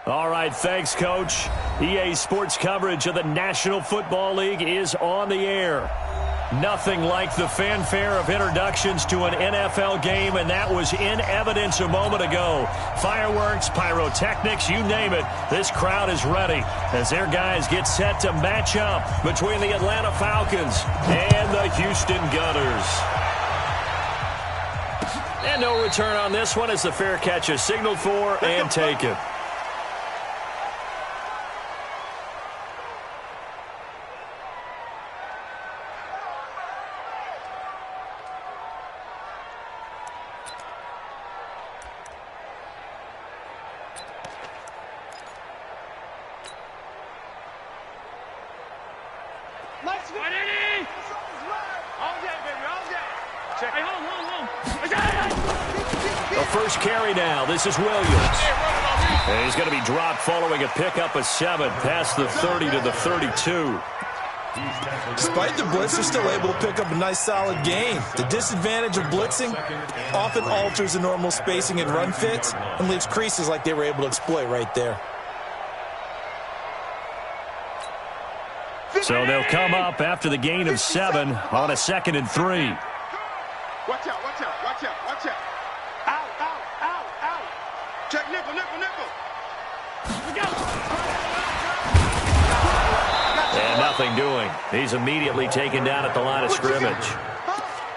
All right, thanks, Coach. EA Sports coverage of the National Football League is on the air. Nothing like the fanfare of introductions to an NFL game, and that was in evidence a moment ago. Fireworks, pyrotechnics, you name it. This crowd is ready as their guys get set to match up between the Atlanta Falcons and the Houston Gunners. And no return on this one as the fair catch is signaled for and taken. First carry now. This is Williams. And he's going to be dropped following a pickup of 7 past the 30 to the 32. Despite the blitz, they're still able to pick up a nice solid gain. The disadvantage of blitzing often alters the normal spacing and run fits and leaves creases like they were able to exploit right there. So they'll come up after the gain of 7 on a 2nd and 3. Watch out, watch out, watch out, watch out. Out, out, out, out. Check nickel, nickel, nickel. And nothing doing. He's immediately taken down at the line of scrimmage.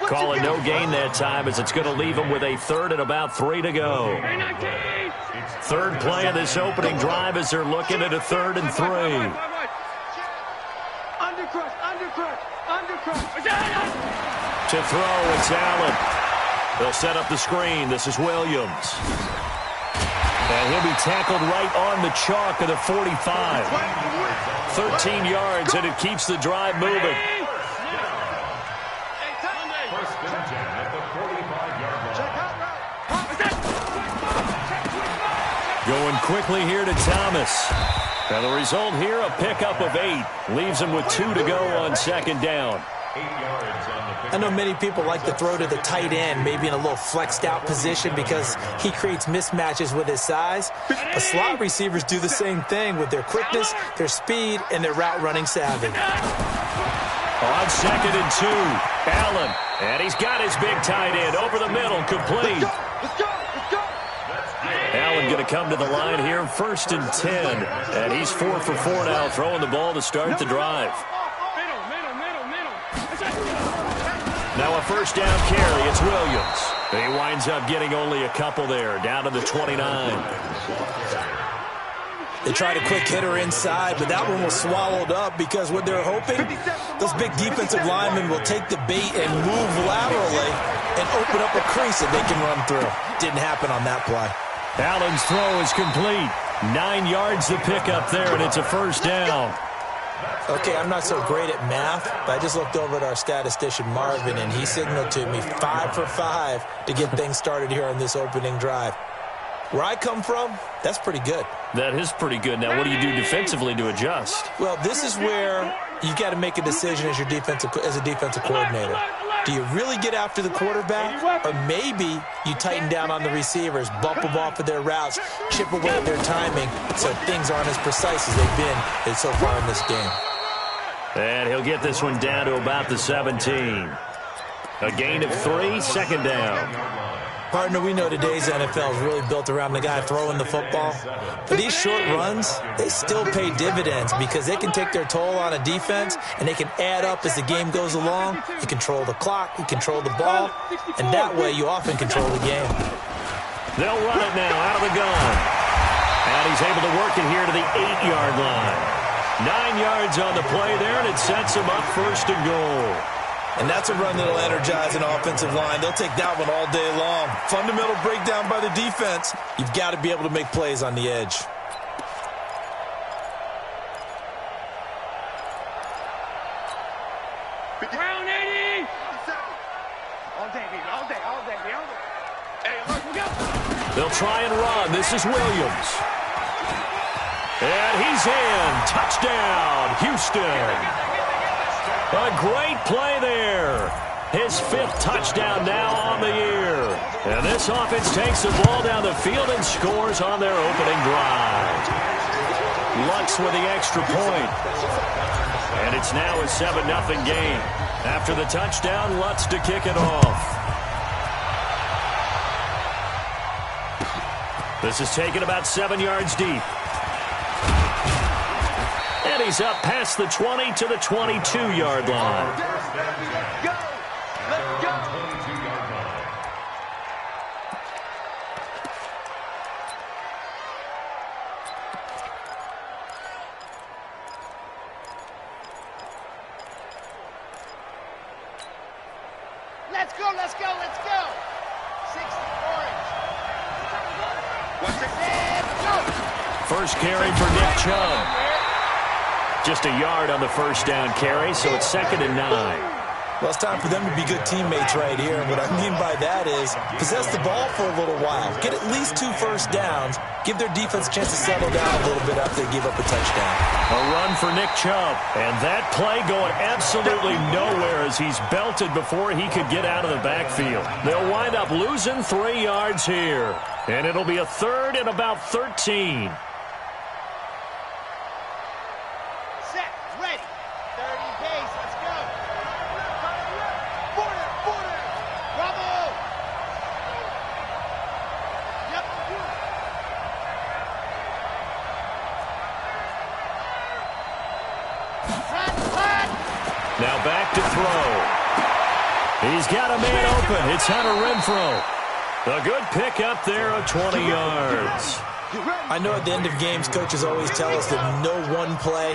Call it no gain that time as it's going to leave him with a 3rd and about 3 to go. Third play of this opening drive as they're looking at a 3rd and 3. Undercrush, undercrush, undercrush. To throw, it's Allen. They'll set up the screen. This is Williams. And he'll be tackled right on the chalk of the 45. 13 yards, and it keeps the drive moving. Going quickly here to Thomas. And the result here, a pickup of 8. Leaves him with 2 to go on 2nd down. I know many people like to throw to the tight end, maybe in a little flexed out position because he creates mismatches with his size. But slot receivers do the same thing with their quickness, their speed, and their route running savvy. On 2nd and 2, Allen. And he's got his big tight end over the middle, complete. Let's go, let's go. Allen going to come to the line here, 1st and 10. And he's 4 for 4 now, throwing the ball to start the drive. Now a 1st down carry, it's Williams. He winds up getting only a couple there, down to the 29. They tried a quick hitter inside, but that one was swallowed up because what they're hoping, those big defensive linemen will take the bait and move laterally and open up a crease that they can run through. Didn't happen on that play. Allen's throw is complete. 9 yards to pick up there, and it's a 1st down. Okay, I'm not so great at math, but I just looked over at our statistician, Marvin, and he signaled to me 5 for 5 to get things started here on this opening drive. Where I come from, that's pretty good. That is pretty good. Now, what do you do defensively to adjust? Well, this is where you got to make a decision as a defensive coordinator. Do you really get after the quarterback, or maybe you tighten down on the receivers, bump them off of their routes, chip away at their timing so things aren't as precise as they've been so far in this game? And he'll get this one down to about the 17. A gain of 3, 2nd down. Partner, we know today's NFL is really built around the guy throwing the football. But these short runs, they still pay dividends because they can take their toll on a defense and they can add up as the game goes along. You control the clock, you control the ball, and that way you often control the game. They'll run it now out of the gun. And he's able to work it here to the 8-yard line. 9 yards on the play there, and it sets him up 1st and goal. And that's a run that'll energize an offensive line. They'll take that one all day long. Fundamental breakdown by the defense. You've got to be able to make plays on the edge. Round 80. All day, baby, all day, all day, all day. Hey, look, we go. They'll try and run. This is Williams. And he's in. Touchdown, Houston. A great play there. His 5th touchdown now on the year. And this offense takes the ball down the field and scores on their opening drive. Lutz with the extra point. And it's now a 7-0 game. After the touchdown, Lutz to kick it off. This is taken about 7 yards deep. And he's up past the 20 to the 22-yard line. Go! Let's go! Let's go, let's go, let's go! 60 orange. What's it? Let's go! First carry for Nick Chubb. Just a yard on the first down carry, so it's 2nd and 9. Well, it's time for them to be good teammates right here. And what I mean by that is possess the ball for a little while. Get at least 2 first downs. Give their defense a chance to settle down a little bit after they give up a touchdown. A run for Nick Chubb. And that play going absolutely nowhere as he's belted before he could get out of the backfield. They'll wind up losing 3 yards here. And it'll be a 3rd and about 13. Set, ready. 30 pace, let's go. Border, border. Bravo. Yep. Run. Now back to throw. He's got a man open. It's Hunter Renfrow. A good pickup there of 20 yards. I know at the end of games, coaches always tell us that no one play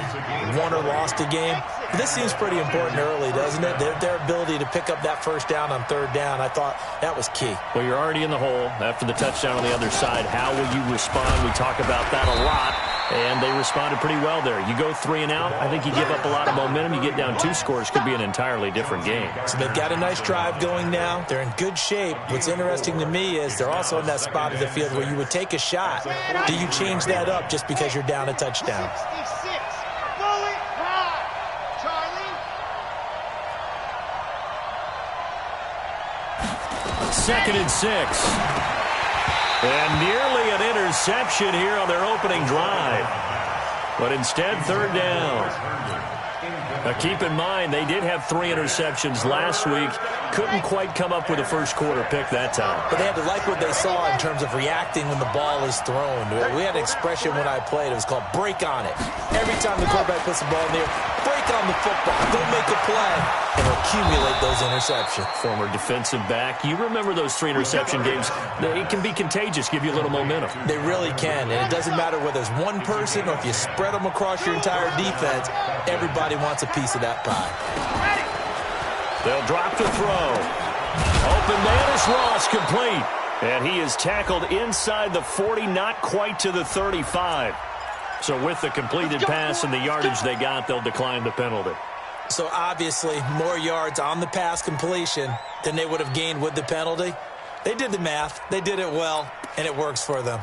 won or lost a game. But this seems pretty important early, doesn't it? Their ability to pick up that first down on 3rd down, I thought that was key. Well, you're already in the hole after the touchdown on the other side. How will you respond? We talk about that a lot, and they responded pretty well there. You go 3 and out, I think you give up a lot of momentum. You get down 2 scores, could be an entirely different game. So they've got a nice drive going now. They're in good shape. What's interesting to me is they're also in that spot of the field where you would take a shot. Do you change that up just because you're down a touchdown? 66. Bullet high. Charlie. 2nd and 6. And nearly an interception here on their opening drive. But instead, 3rd down. Now keep in mind, they did have 3 interceptions last week. Couldn't quite come up with a first quarter pick that time. But they had to like what they saw in terms of reacting when the ball is thrown. We had an expression when I played. It was called break on it. Every time the quarterback puts the ball in the air, break on the football. Don't make a play and accumulate those interceptions. Former defensive back. You remember those 3 interception games. It can be contagious, give you a little momentum. They really can. And it doesn't matter whether it's one person or if you spread them across your entire defense. Everybody wants a piece of that pie. They'll drop the throw. Open man is Ross, complete. And he is tackled inside the 40, not quite to the 35. So with the completed pass and the yardage they got, they'll decline the penalty. So obviously more yards on the pass completion than they would have gained with the penalty. They did the math. They did it well, and it works for them.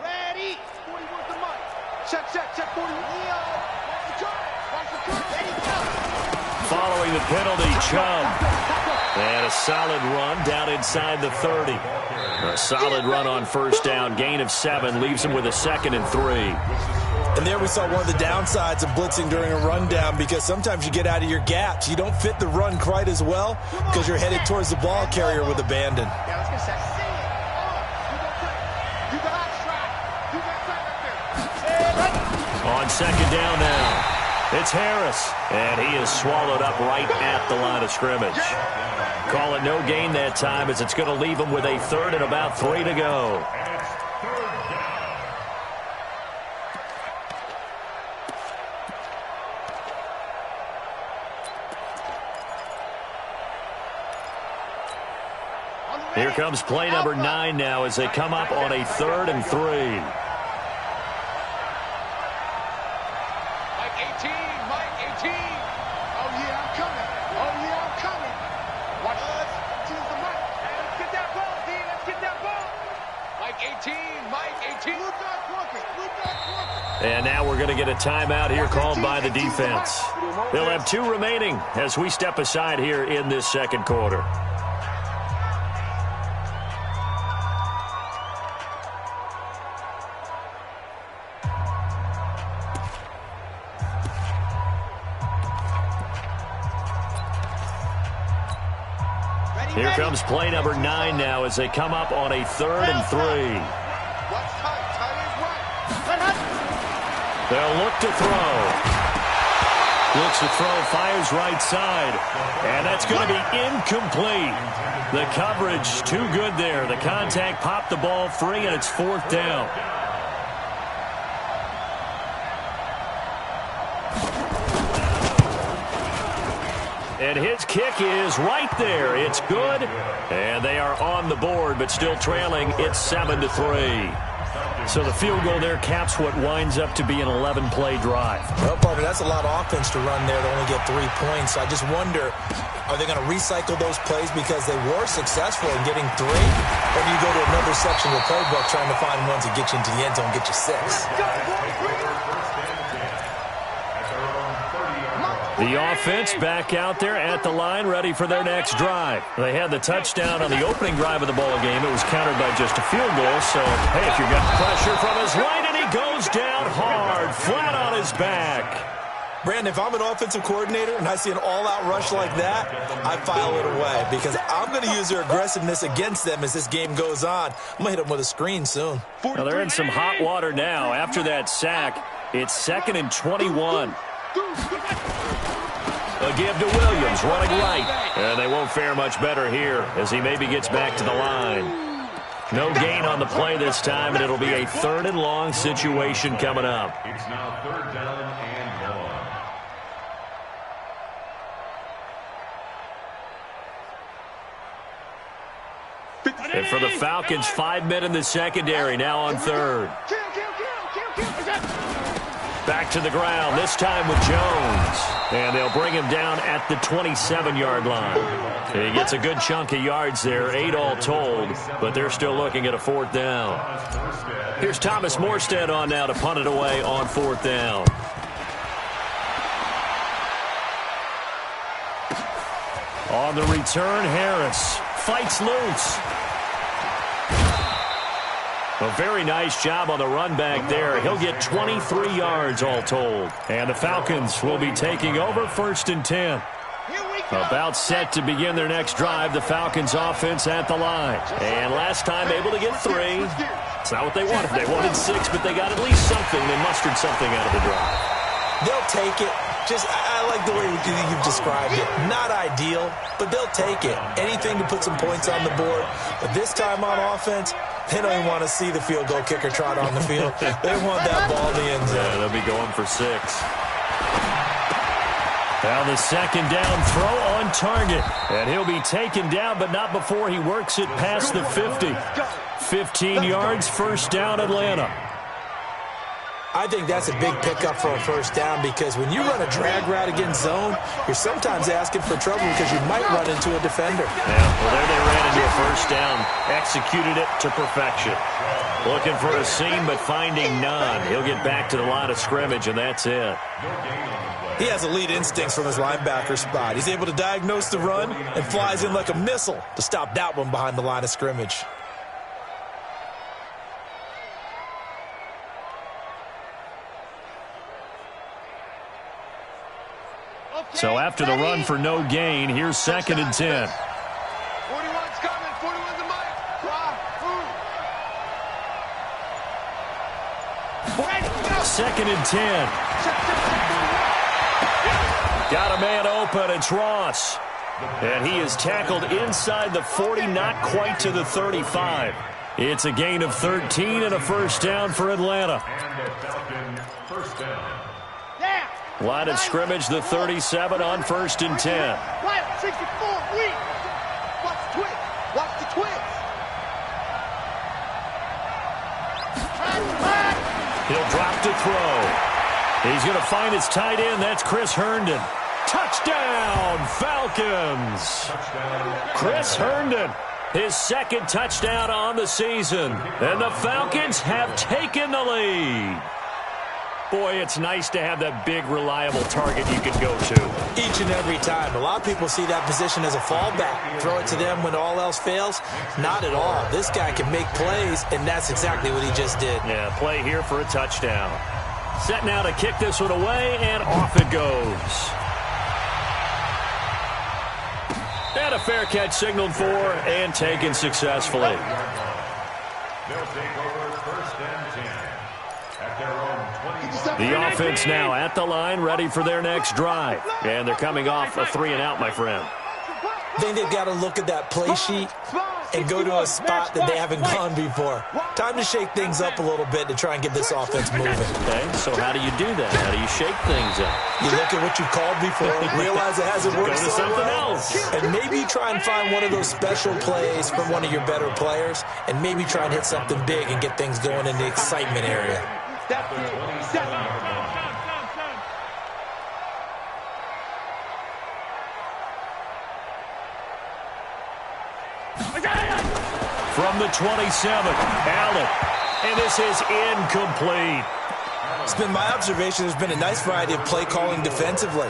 Ready. 40 wants the mic. Check, 40. Watch the cut. Ready, go. Following the penalty, Chubb. And a solid run down inside the 30. A solid run on first down. Gain of 7 leaves him with a 2nd and 3. And there we saw one of the downsides of blitzing during a rundown, because sometimes you get out of your gaps. You don't fit the run quite as well because you're headed towards the ball carrier with abandon. Yeah, let's get set. You got track. You got track right there. On 2nd down now. It's Harris, and he is swallowed up right at the line of scrimmage. Call it no gain that time, as it's going to leave him with a 3rd and about 3 to go. Here comes play number 9 now as they come up on a 3rd and 3. And now we're going to get a timeout here called by the defense. They'll have 2 remaining as we step aside here in this second quarter. Here comes play number 9 now as they come up on a 3rd and 3. They'll look to throw. Looks to throw, fires right side. And that's going to be incomplete. The coverage too good there. The contact popped the ball free, and it's 4th down. And his kick is right there. It's good. And they are on the board, but still trailing. It's 7-3. So the field goal there caps what winds up to be an 11-play drive. Well, partner, that's a lot of offense to run there to only get 3 points. I just wonder, are they going to recycle those plays because they were successful in getting 3? Or do you go to another section of the playbook trying to find ones that get you into the end zone, get you 6? The offense back out there at the line, ready for their next drive. They had the touchdown on the opening drive of the ball game. It was countered by just a field goal. So, hey, if you got pressure from his right, and he goes down hard, flat on his back. Brandon, if I'm an offensive coordinator and I see an all-out rush like that, I file it away because I'm going to use their aggressiveness against them as this game goes on. I'm going to hit them with a screen soon. Well, they're in some hot water now. After that sack, it's 2nd and 21. A give to Williams, running right. And they won't fare much better here as he maybe gets back to the line. No gain on the play this time, and it'll be a 3rd and long situation coming up. It's now 3rd down and 1. And for the Falcons, 5 men in the secondary, now on 3rd. Back to the ground, this time with Jones. And they'll bring him down at the 27-yard line. He gets a good chunk of yards there, 8 all told, but they're still looking at a 4th down. Here's Thomas Morstead on now to punt it away on 4th down. On the return, Harris fights loose. A very nice job on the run back there. He'll get 23 yards all told. And the Falcons will be taking over 1st and 10. About set to begin their next drive, the Falcons offense at the line. And last time able to get 3. It's not what they wanted. They wanted 6, but they got at least something. They mustered something out of the drive. They'll take it. I like the way you've described it. Not ideal, but they'll take it. Anything to put some points on the board. But this time on offense, they don't even want to see the field goal kicker trot on the field. They want that ball in the end zone. Yeah, they'll be going for 6. Now the 2nd down throw on target. And he'll be taken down, but not before he works it past the 50. 15 yards, 1st down, Atlanta. I think that's a big pickup for a 1st down because when you run a drag route against zone, you're sometimes asking for trouble because you might run into a defender. Yeah, well, there they ran into a 1st down. Executed it to perfection. Looking for a seam, but finding none. He'll get back to the line of scrimmage, and that's it. He has elite instincts from his linebacker spot. He's able to diagnose the run and flies in like a missile to stop that one behind the line of scrimmage. So after the run for no gain, here's 2nd and 10. 41's coming. 41's the mic. 2nd and 10. Got a man open. It's Ross. And he is tackled inside the 40, not quite to the 35. It's a gain of 13 and a 1st down for Atlanta. Line of scrimmage, the 37 on 1st and 10. Right, 64, weak. Watch the twist. Watch the twist. He'll drop to throw. He's going to find his tight end. That's Chris Herndon. Touchdown, Falcons. Chris Herndon. His second touchdown on the season. And the Falcons have taken the lead. Boy, it's nice to have that big, reliable target you can go to. Each and every time. A lot of people see that position as a fallback. Throw it to them when all else fails. Not at all. This guy can make plays, and that's exactly what he just did. Yeah, play here for a touchdown. Set now to kick this one away, and off it goes. And a fair catch signaled for and taken successfully. They'll take over first and 10 at their own 20. The offense now at the line, ready for their next drive. And they're coming off a 3-and-out, my friend. I think they've got to look at that play sheet and go to a spot that they haven't gone before. Time to shake things up a little bit to try and get this offense moving. Okay, so how do you do that? How do you shake things up? You look at what you've called before, realize it hasn't worked Go to something else. and maybe try and find one of those special plays from one of your better players, and maybe try and hit something big and get things going in the excitement area. From the 27, Allen. And this is incomplete. It's been my observation there's been a nice variety of play calling defensively.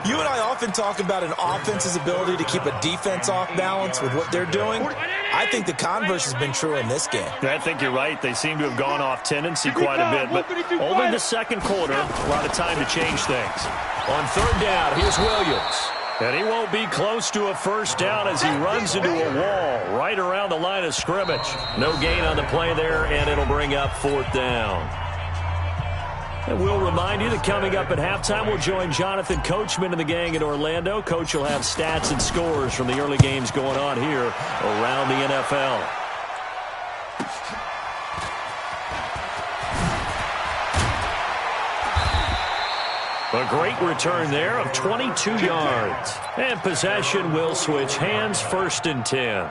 You and I often talk about an offense's ability to keep a defense off balance with what they're doing. I think the converse has been true in this game. I think you're right. They seem to have gone off tendency quite a bit, but only the second quarter, a lot of time to change things. On third down, here's Williams. And he won't be close to a first down as he runs into a wall right around the line of scrimmage. No gain on the play there, and it'll bring up fourth down. And we'll remind you that coming up at halftime, we'll join Jonathan Coachman and the gang in Orlando. Coach will have stats and scores from the early games going on here around the NFL. A great return there of 22 yards. And possession will switch hands, first and 10.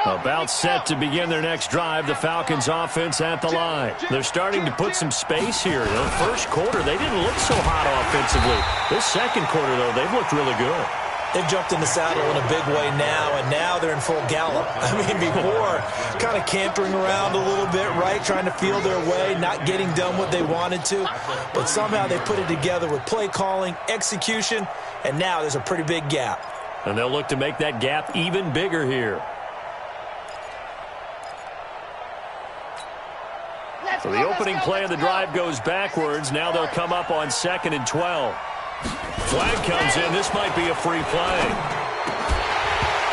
About set to begin their next drive, the Falcons offense at the line. They're starting to put some space here. In the first quarter, they didn't look so hot offensively. This second quarter, though, they've looked really good. They've jumped in the saddle in a big way now, and now they're in full gallop. I mean, before, kind of cantering around a little bit, right, trying to feel their way, not getting done what they wanted to. But somehow they put it together with play calling, execution, and now there's a pretty big gap. And they'll look to make that gap even bigger here. So the opening play of the drive goes backwards. Now they'll come up on 2nd and 12. Flag comes in. This might be a free play.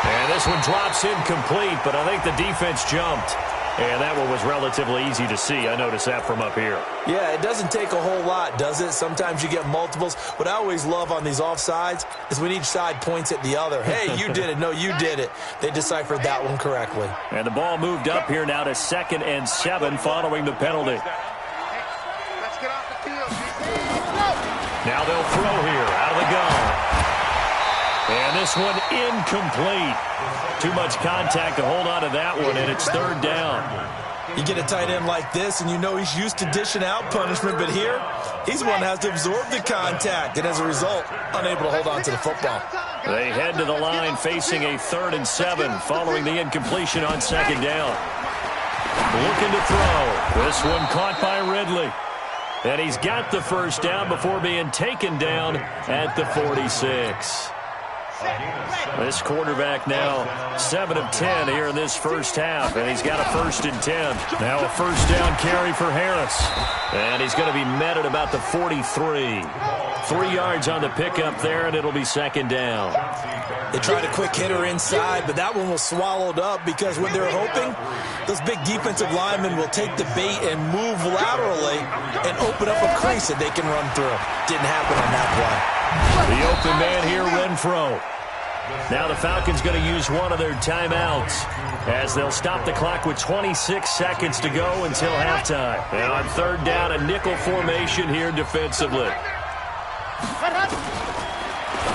And this one drops incomplete, but I think the defense jumped. And that one was relatively easy to see. I noticed that from up here. Yeah, it doesn't take a whole lot, does it? Sometimes you get multiples. What I always love on these offsides is when each side points at the other. Hey, you did it. No, you did it. They deciphered that one correctly. And the ball moved up here now to 2nd and 7 following the penalty. Let's get off the field. Now they'll throw here out of the gun. And this one incomplete. Too much contact to hold on to that one, and it's 3rd down. You get a tight end like this, and you know he's used to dishing out punishment, but here, he's one that has to absorb the contact, and as a result, unable to hold on to the football. They head to the line facing a 3rd and 7 following the incompletion on 2nd down. Looking to throw. This one caught by Ridley. And he's got the first down before being taken down at the 46. This quarterback now 7 of 10 here in this first half, and he's got a 1st and 10. Now a first down carry for Harris, and he's going to be met at about the 43. 3 yards on the pickup there, and it'll be 2nd down. They tried a quick hitter inside, but that one was swallowed up because when they're hoping, those big defensive linemen will take the bait and move laterally and open up a crease that they can run through. Didn't happen on that play. The open man here, Renfro. Now the Falcons going to use one of their timeouts as they'll stop the clock with 26 seconds to go until halftime. And on 3rd down, a nickel formation here defensively.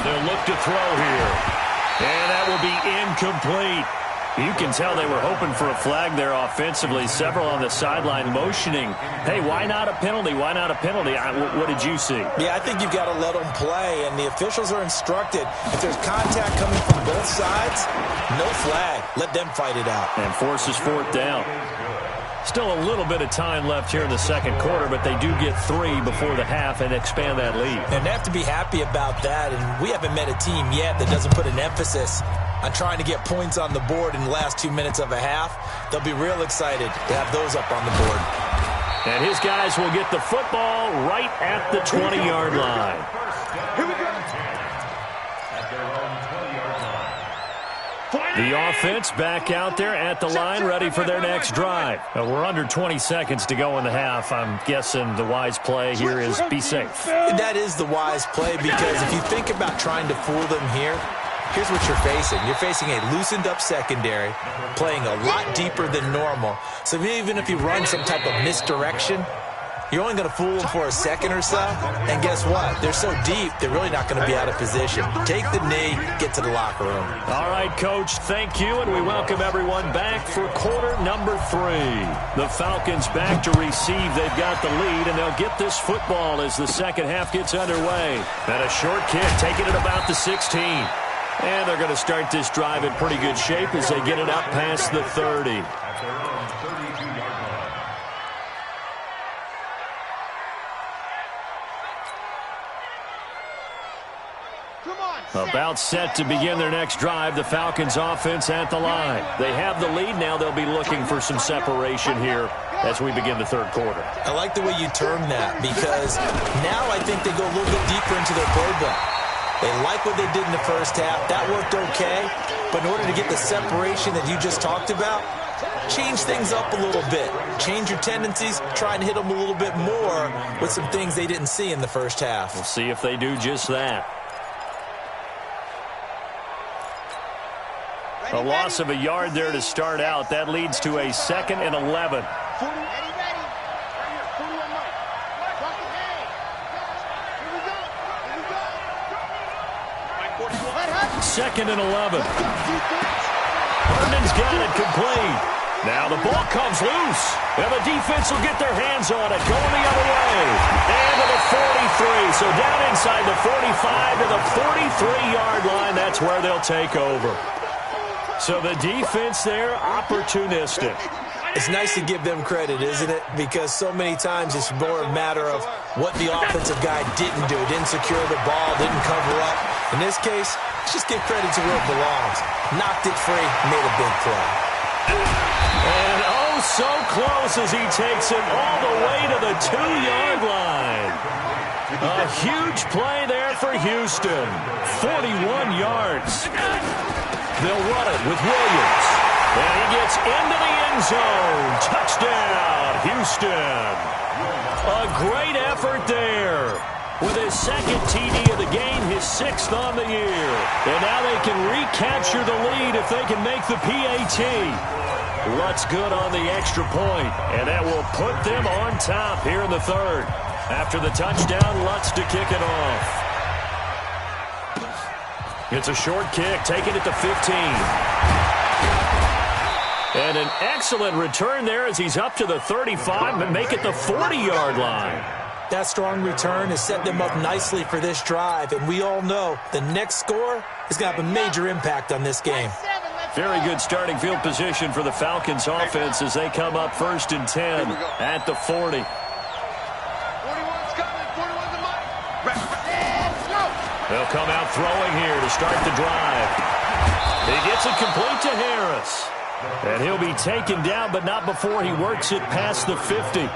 They'll look to throw here. And that will be incomplete. You can tell they were hoping for a flag there offensively. Several on the sideline motioning, hey, why not a penalty? Why not a penalty? What did you see? Yeah, I think you've got to let them play, and the officials are instructed. If there's contact coming from both sides, no flag. Let them fight it out. And forces fourth down. Still a little bit of time left here in the second quarter, but they do get 3 before the half and expand that lead. And they have to be happy about that, and we haven't met a team yet that doesn't put an emphasis on trying to get points on the board in the last 2 minutes of a half. They'll be real excited to have those up on the board. And his guys will get the football right at the 20-yard line. Here we go. The offense back out there at the line, ready for their next drive. We're under 20 seconds to go in the half. I'm guessing the wise play here is be safe. That is the wise play, because if you think about trying to fool them here, here's what you're facing. You're facing a loosened-up secondary, playing a lot deeper than normal. So even if you run some type of misdirection, you're only going to fool them for a second or so. And guess what? They're so deep, they're really not going to be out of position. Take the knee, get to the locker room. All right, Coach, thank you, and we welcome everyone back for quarter number 3. The Falcons back to receive. They've got the lead, and they'll get this football as the second half gets underway. And a short kick, taking it about the 16. And they're going to start this drive in pretty good shape as they get it up past the 30. About set to begin their next drive, the Falcons offense at the line. They have the lead now. They'll be looking for some separation here as we begin the third quarter. I like the way you term that, because now I think they go a little bit deeper into their playbook. They like what they did in the first half. That worked okay. But in order to get the separation that you just talked about, change things up a little bit. Change your tendencies. Try and hit them a little bit more with some things they didn't see in the first half. We'll see if they do just that. A loss of a yard there to start out. That leads to a 2nd and 11. Second and 11. Herndon's got it complete. Now the ball comes loose. And the defense will get their hands on it. Going the other way. And to the 43. So down inside the 45 to the 43-yard line. That's where they'll take over. So the defense there, opportunistic. It's nice to give them credit, isn't it? Because so many times it's more a matter of what the offensive guy didn't do. Didn't secure the ball, didn't cover up. In this case, let's just give credit to where it belongs. Knocked it free, made a big play. And oh, so close as he takes it all the way to the 2-yard line. A huge play there for Houston. 41 yards. They'll run it with Williams. And he gets into the end zone. Touchdown, Houston. A great effort there. With his 2nd TD of the game, his 6th on the year. And now they can recapture the lead if they can make the PAT. Lutz good on the extra point, and that will put them on top here in the third. After the touchdown, Lutz to kick it off. It's a short kick, taking it to 15. And an excellent return there as he's up to the 35 and make it the 40-yard line. That strong return has set them up nicely for this drive, and we all know the next score is going to have a major impact on this game. Very good starting field position for the Falcons offense as they come up 1st and 10 at the 40. 41's coming. 41's the mark. They'll come out throwing here to start the drive. He gets it complete to Harris. And he'll be taken down, but not before he works it past the 50.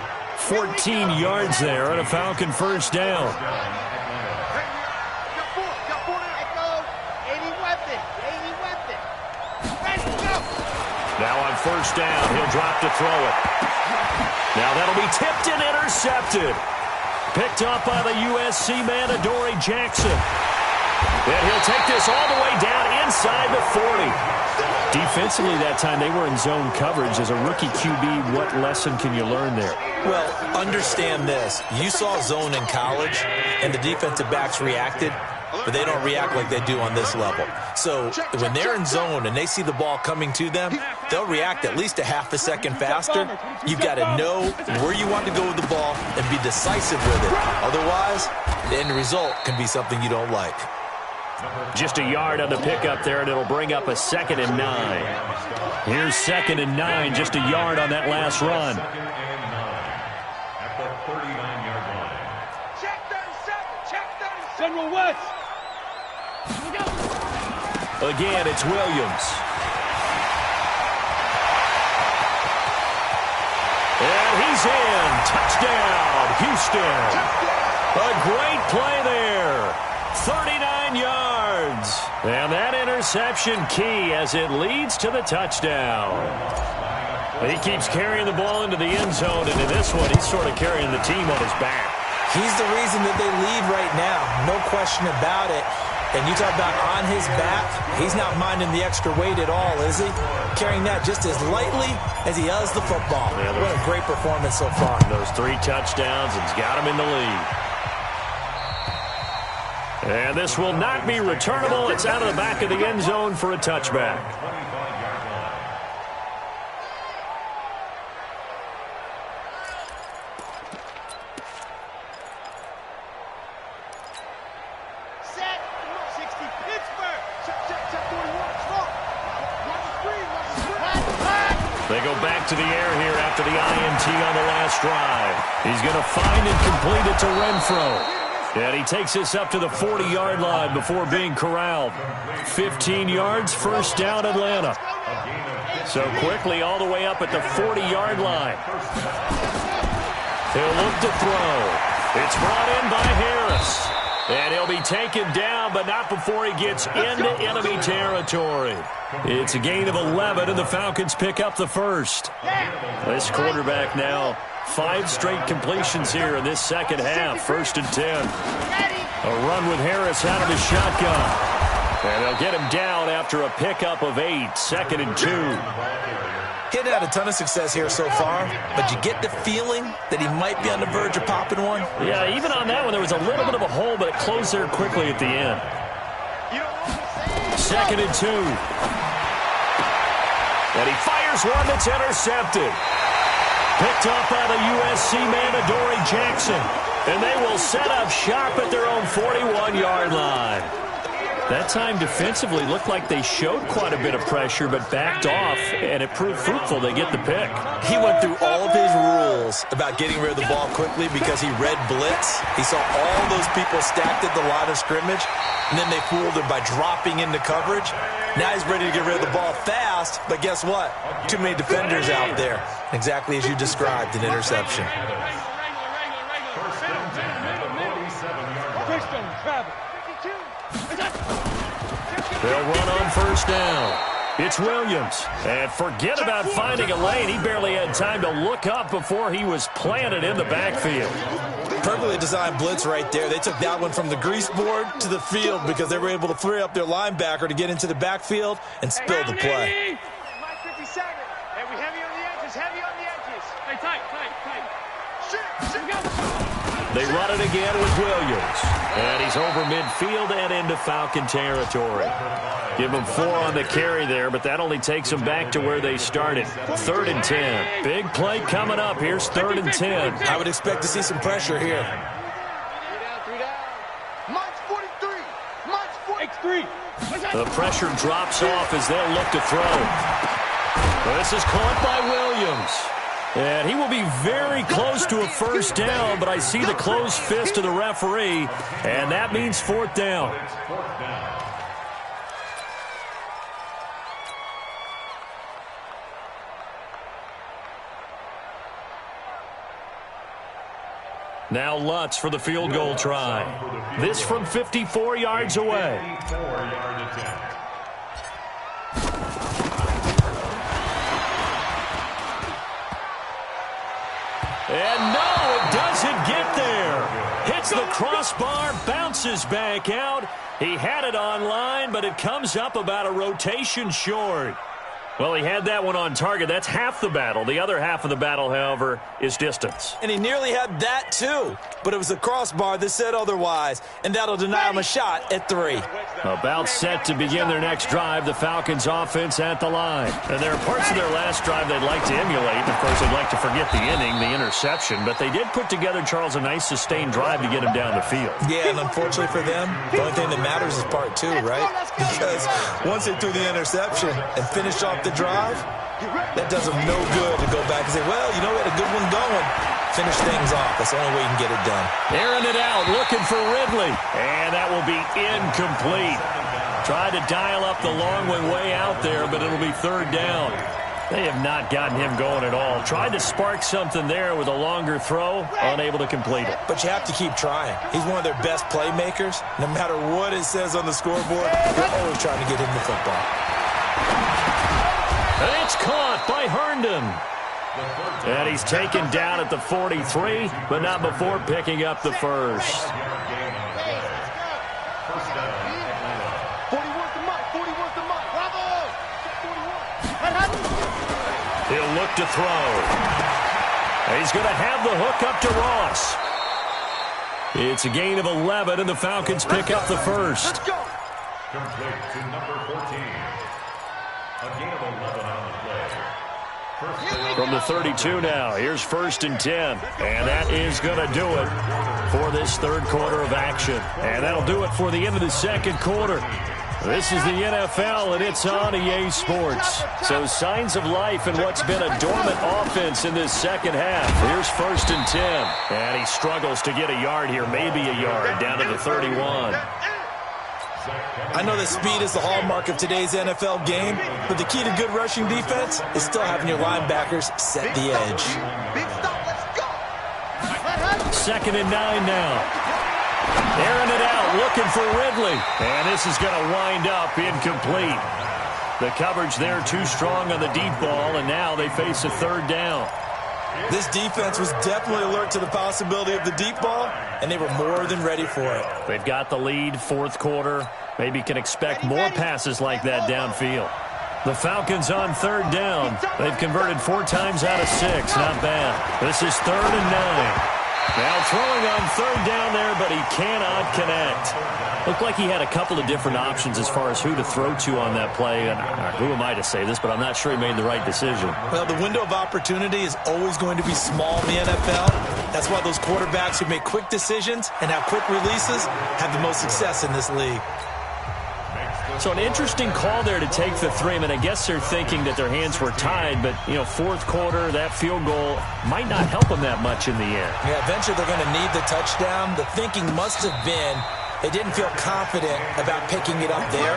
14 yards there on a Falcon first down. Now on first down, he'll drop to throw it. Now that'll be tipped and intercepted. Picked up by the USC man, Adoree Jackson. And he'll take this all the way down inside the 40. Defensively that time, they were in zone coverage. As a rookie QB, what lesson can you learn there? Well, understand this. You saw zone in college, and the defensive backs reacted. but they don't react like they do on this level. So when they're in zone and they see the ball coming to them, they'll react at least a half a second faster. You've got to know where you want to go with the ball and be decisive with it. Otherwise, the end result can be something you don't like. Just a yard on the pickup there, and it'll bring up a 2nd and 9. Here's 2nd and 9, just a yard on that last run. General West. Again, it's Williams. And he's in. Touchdown, Houston. A great play there. 39 yards. And that interception key as it leads to the touchdown. He keeps carrying the ball into the end zone, and in this one, he's sort of carrying the team on his back. He's the reason that they lead right now. No question about it. And you talk about on his back, he's not minding the extra weight at all, is he? Carrying that just as lightly as he does the football. Yeah, what a great performance so far. Those 3 touchdowns and he's got him in the lead. And this will not be returnable. It's out of the back of the end zone for a touchback. They go back to the air here after the INT on the last drive. He's going to find and complete it to Renfro. And he takes this up to the 40-yard line before being corralled. 15 yards, first down Atlanta. So quickly all the way up at the 40-yard line. He'll look to throw. It's brought in by Harris. And he'll be taken down, but not before he gets into enemy territory. It's a gain of 11, and the Falcons pick up the first. This quarterback now 5 straight completions here in this second half. 1st and 10. A run with Harris out of his shotgun. And they'll get him down after a pickup of 8. 2nd and 2. He hadn't had a ton of success here so far, but you get the feeling that he might be on the verge of popping one. Yeah, even on that one, there was a little bit of a hole, but it closed there quickly at the end. 2nd and 2. And he fires one that's intercepted. Picked up by the USC man, Adoree Jackson. And they will set up shop at their own 41-yard line. That time defensively looked like they showed quite a bit of pressure but backed off, and it proved fruitful. They get the pick. He went through all of his rules about getting rid of the ball quickly because he read blitz. He saw all those people stacked at the line of scrimmage, and then they fooled him by dropping into coverage. Now he's ready to get rid of the ball fast, but guess what? Too many defenders out there. Exactly as you described, an interception. They'll run on first down. It's Williams. And forget about finding a lane. He barely had time to look up before he was planted in the backfield. Perfectly designed blitz right there. They took that one from the grease board to the field because they were able to free up their linebacker to get into the backfield and spill the play. Mike 57. And we heavy on the edges, heavy on the edges. Hey, tight. They run it again with Williams. And he's over midfield and into Falcon territory. Give him 4 on the carry there, but that only takes them back to where they started. 3rd and 10. Big play coming up. Here's 3rd and 10. I would expect to see some pressure here. 3 down. Mike's 43. Mike's 43. The pressure drops off as they'll look to throw. This is caught by Williams. And he will be very close to a first down, but I see the closed fist of the referee, and that means 4th down. Now Lutz for the field goal try. This from 54 yards away. And no, it doesn't get there. Hits the crossbar, bounces back out. He had it on line, but it comes up about a rotation short. Well, he had that one on target. That's half the battle. The other half of the battle, however, is distance. And he nearly had that, too. But it was the crossbar that said otherwise, and that'll deny him a shot at 3. About set to begin their next drive, the Falcons offense at the line. And there are parts of their last drive they'd like to emulate. Of course, they'd like to forget the inning, the interception. But they did put together, Charles, a nice sustained drive to get him down the field. Yeah, and unfortunately for them, the only thing that matters is part 2, right? Because once they threw the interception and finished off the drive, that does them no good to go back and say, well, you know, we had a good one going. Finish things off. That's the only way you can get it done. Airing it out, looking for Ridley. And that will be incomplete. Tried to dial up the long one way out there, but it'll be 3rd down. They have not gotten him going at all. Tried to spark something there with a longer throw, unable to complete it. But you have to keep trying. He's one of their best playmakers. No matter what it says on the scoreboard, they're always trying to get him the football. And it's caught by Herndon. And he's taken down at the 43, but not before picking up the first. 40 worth the month. Bravo! 41. He'll look to throw. And he's going to have the hook up to Ross. It's a gain of 11, and the Falcons pick up the first. Let's go. Complete to number 14. A gain of 11 on the play. From the 32 now, here's 1st and 10. And that is going to do it for this 3rd quarter of action. And that'll do it for the end of the 2nd quarter. This is the NFL, and it's on EA Sports. So signs of life in what's been a dormant offense in this 2nd half. Here's 1st and 10. And he struggles to get a yard here, maybe a yard, down to the 31. I know that speed is the hallmark of today's NFL game, but the key to good rushing defense is still having your linebackers set the edge. Big stop. Let's go. 2nd and 9 now. Airing it out, looking for Ridley. And this is going to wind up incomplete. The coverage there too strong on the deep ball, and now they face a 3rd down. This defense was definitely alert to the possibility of the deep ball, and they were more than ready for it. They've got the lead, 4th quarter. Maybe can expect more passes like that downfield. The Falcons on 3rd down. They've converted 4 times out of 6. Not bad. This is 3rd and 9. Now throwing on 3rd down there, but he cannot connect. Looked like he had a couple of different options as far as who to throw to on that play. And who am I to say this, but I'm not sure he made the right decision. Well, the window of opportunity is always going to be small in the NFL. That's why those quarterbacks who make quick decisions and have quick releases have the most success in this league. So an interesting call there to take the 3. I mean, I guess they're thinking that their hands were tied, but, you know, 4th quarter, that field goal might not help them that much in the end. Yeah, eventually they're going to need the touchdown. The thinking must have been they didn't feel confident about picking it up there,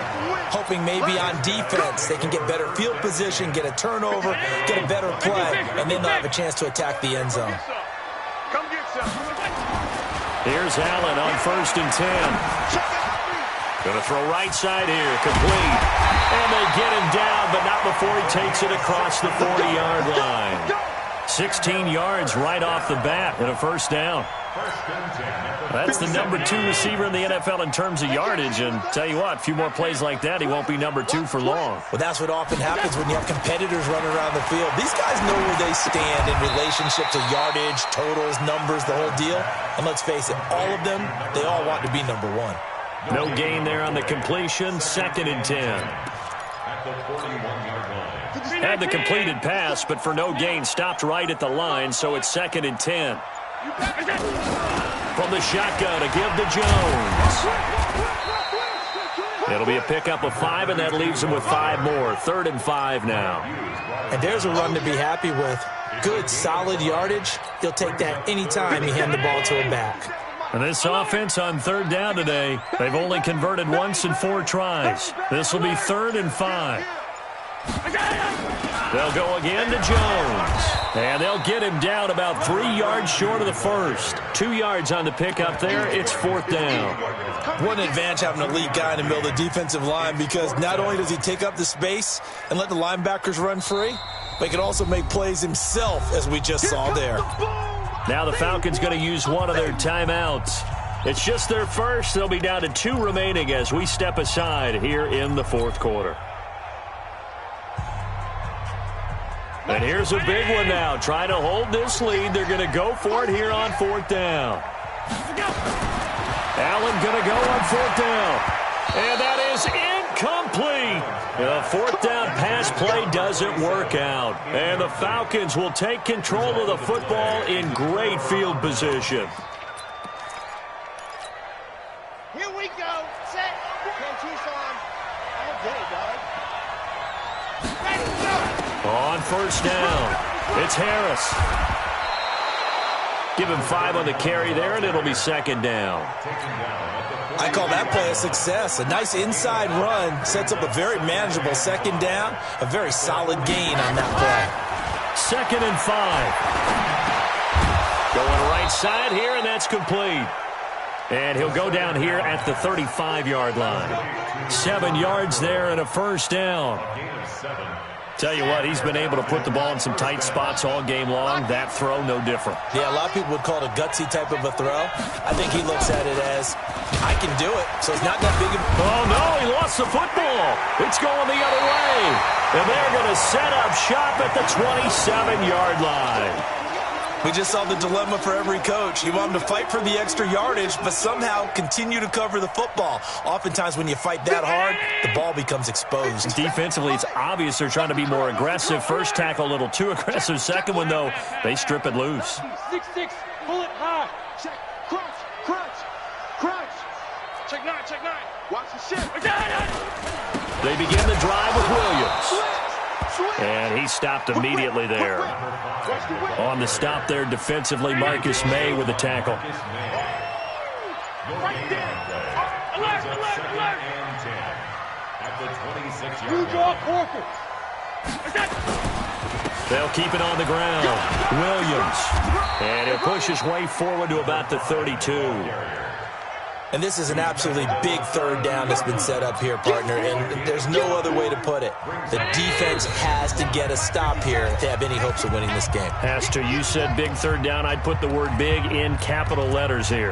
hoping maybe on defense they can get better field position, get a turnover, get a better play, and then they'll have a chance to attack the end zone. Come get some. Here's Allen on 1st and 10. Going to throw right side here, complete. And they get him down, but not before he takes it across the 40-yard line. 16 yards right off the bat and a 1st down. That's the number 2 receiver in the NFL in terms of yardage. And tell you what, a few more plays like that, he won't be number 2 for long. Well, that's what often happens when you have competitors running around the field. These guys know where they stand in relationship to yardage, totals, numbers, the whole deal. And let's face it, all of them, they all want to be number 1. No gain there on the completion, 2nd and 10. Had the completed pass, but for no gain, stopped right at the line, so it's 2nd and 10. From the shotgun, a give to Jones. It'll be a pickup of 5, and that leaves him with 5 more. 3rd and 5 now. And there's a run to be happy with. Good, solid yardage. He'll take that anytime you hand the ball to him back. And this offense on 3rd down today, they've only converted once in 4 tries. This will be 3rd and 5. They'll go again to Jones. And they'll get him down about 3 yards short of the first. 2 yards on the pickup there. It's 4th down. What an advantage having an elite guy in the middle of the defensive line, because not only does he take up the space and let the linebackers run free, but he can also make plays himself, as we just saw there. Now the Falcons going to use one of their timeouts. It's just their first. They'll be down to 2 remaining as we step aside here in the 4th quarter. And here's a big one now. Trying to hold this lead. They're going to go for it here on 4th down. Allen going to go on 4th down. And that is incomplete. The 4th down pass play doesn't work out. And the Falcons will take control of the football in great field position. Here we go. Set. Can't choose on. All day, dog. Ready, go. On 1st down, it's Harris. Give him 5 on the carry there, and it'll be 2nd down. I call that play a success. A nice inside run sets up a very manageable 2nd down. A very solid gain on that play. 2nd and 5. Going right side here, and that's complete. And he'll go down here at the 35-yard line. 7 yards there and a 1st down. Tell you what, he's been able to put the ball in some tight spots all game long. That throw, no different. Yeah, a lot of people would call it a gutsy type of a throw. I think he looks at it as, I can do it, so it's not that big of... Oh, no, he lost the football. It's going the other way. And they're going to set up shop at the 27-yard line. We just saw the dilemma for every coach. You want them to fight for the extra yardage, but somehow continue to cover the football. Oftentimes when you fight that hard, the ball becomes exposed. Defensively, it's obvious they're trying to be more aggressive. First tackle, a little too aggressive. 2nd one, though, they strip it loose. 6-6, pull it high. Check, crunch, crunch, crunch. Check 9, check 9. Watch the shit. They begin the drive with Williams. And he stopped immediately there. On the stop there defensively, Marcus May with the tackle. Right there. Alert, alert, alert. You draw Corker. They'll keep it on the ground. Williams. And he'll push his way forward to about the 32. And this is an absolutely big 3rd down that's been set up here, partner, and there's no other way to put it. The defense has to get a stop here if they have any hopes of winning this game. Has to. You said big 3rd down. I'd put the word big in capital letters here.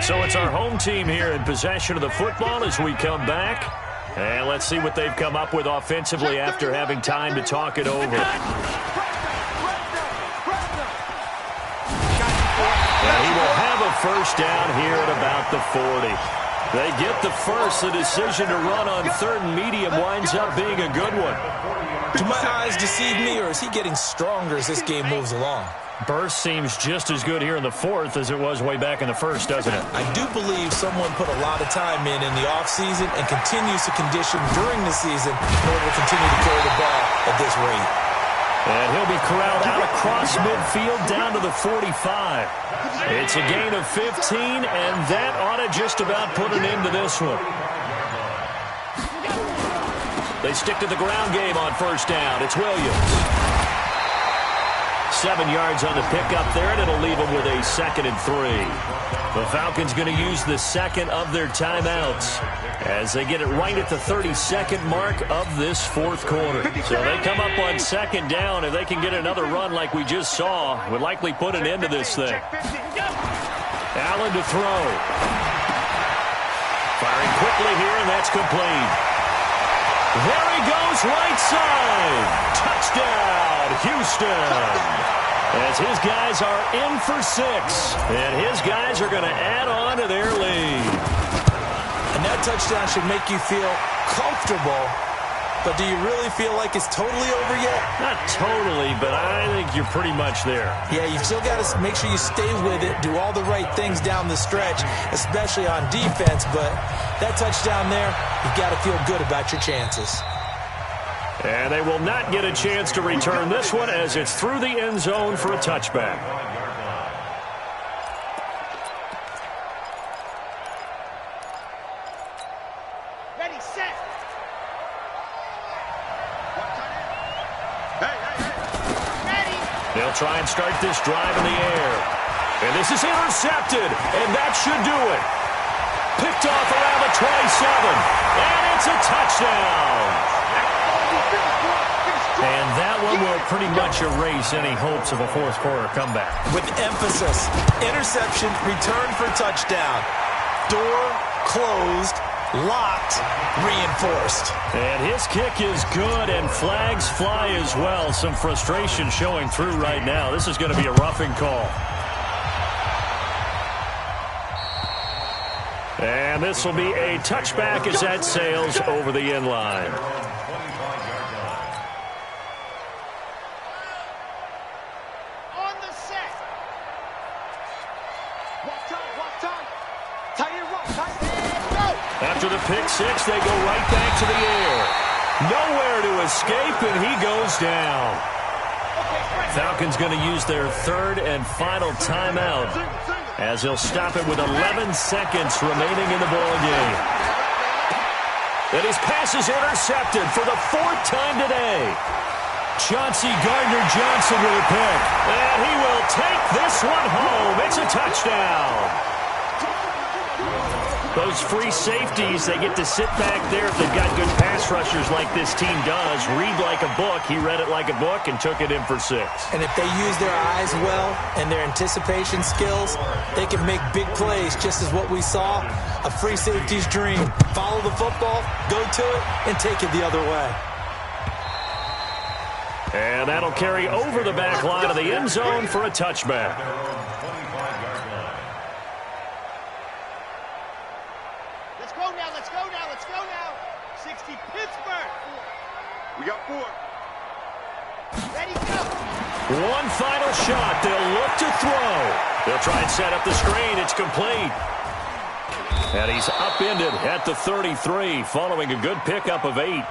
So it's our home team here in possession of the football as we come back. And let's see what they've come up with offensively after having time to talk it over. And he will have a 1st down here at about the 40. They get the first. The decision to run on 3rd and medium winds up being a good one. Do my eyes deceive me, or is he getting stronger as this game moves along? Burst seems just as good here in the 4th as it was way back in the 1st, doesn't it? I do believe someone put a lot of time in the offseason and continues to condition during the season in order to continue to carry the ball at this rate. And he'll be corralled out across midfield down to the 45. It's a gain of 15, and that ought to just about put an end to this one. They stick to the ground game on 1st down. It's Williams. 7 yards on the pickup there, and it'll leave them with a 2nd and 3. The Falcons going to use the 2nd of their timeouts as they get it right at the 32nd mark of this 4th quarter. So they come up on 2nd down. If they can get another run like we just saw, would likely put an end to this thing. Allen to throw. Firing quickly here, and that's complete. There he goes, right side. Touchdown, Houston. As his guys are in for 6. And his guys are going to add on to their lead. And that touchdown should make you feel comfortable. But do you really feel like it's totally over yet? Not totally, but I think you're pretty much there. Yeah, you've still got to make sure you stay with it, do all the right things down the stretch, especially on defense. But that touchdown there, you've got to feel good about your chances. And they will not get a chance to return this one as it's through the end zone for a touchback. Ready, set. Ready. They'll try and start this drive in the air. And this is intercepted, and that should do it. Picked off around the 27, and it's a touchdown. And that one will pretty much erase any hopes of a 4th quarter comeback. With emphasis, interception, return for touchdown. Door closed, locked, reinforced. And his kick is good, and flags fly as well. Some frustration showing through right now. This is going to be a roughing call. And this will be a touchback as that sails over the end line. On the set. Walk time. Tight and rock, tight. Go. After the pick six, they go right back to the air. Nowhere to escape, and he goes down. Falcons going to use their third and final timeout, as he'll stop it with 11 seconds remaining in the ballgame. And his pass is intercepted for the fourth time today. Chauncey Gardner-Johnson with a pick. And he will take this one home. It's a touchdown. Those free safeties, they get to sit back there if they've got good pass rushers like this team does. Read like a book. He read it like a book and took it in for 6. And if they use their eyes well and their anticipation skills, they can make big plays, just as what we saw. A free safety's dream. Follow the football, go to it, and take it the other way. And that'll carry over the back line of the end zone for a touchback. Let's go now. 60 Pittsburgh. We got 4. Ready, go. One final shot. They'll look to throw. They'll try and set up the screen. It's complete. And he's upended at the 33 following a good pickup of 8.